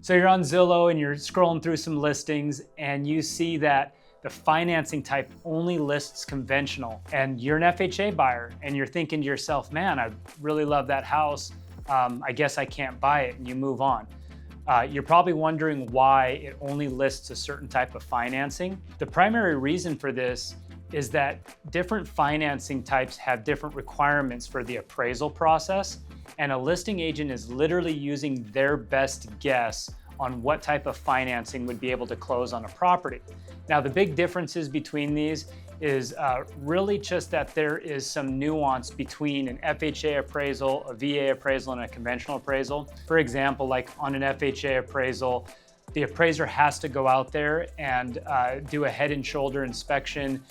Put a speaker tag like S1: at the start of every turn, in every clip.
S1: So you're on Zillow and you're scrolling through some listings and you see that the financing type only lists conventional, and you're an FHA buyer and you're thinking to yourself, man, I really love that house. I guess I can't buy it, and you move on. You're probably wondering why it only lists a certain type of financing. The primary reason for this is that different financing types have different requirements for the appraisal process, and a listing agent is literally using their best guess on what type of financing would be able to close on a property. Now, the big differences between these is really just that there is some nuance between an FHA appraisal, a VA appraisal, and a conventional appraisal. For example, like on an FHA appraisal, the appraiser has to go out there and do a head and shoulder inspection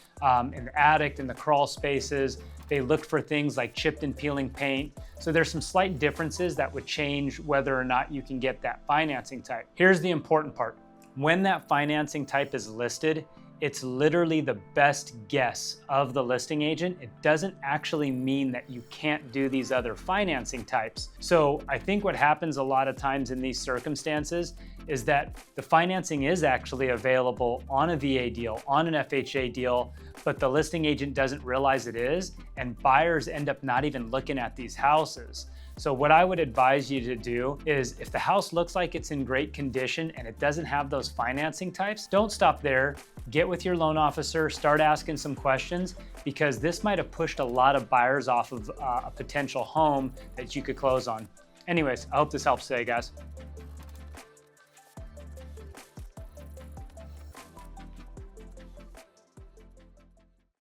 S1: in the attic, in the crawl spaces. They look for things like chipped and peeling paint. So there's some slight differences that would change whether or not you can get that financing type. Here's the important part. When that financing type is listed, it's literally the best guess of the listing agent. It doesn't actually mean that you can't do these other financing types. So I think what happens a lot of times in these circumstances is that the financing is actually available on a VA deal, on an FHA deal, but the listing agent doesn't realize it is, and buyers end up not even looking at these houses. So what I would advise you to do is, if the house looks like it's in great condition and it doesn't have those financing types, don't stop there. Get with your loan officer, start asking some questions, because this might have pushed a lot of buyers off of a potential home that you could close on. Anyways, I hope this helps today, guys.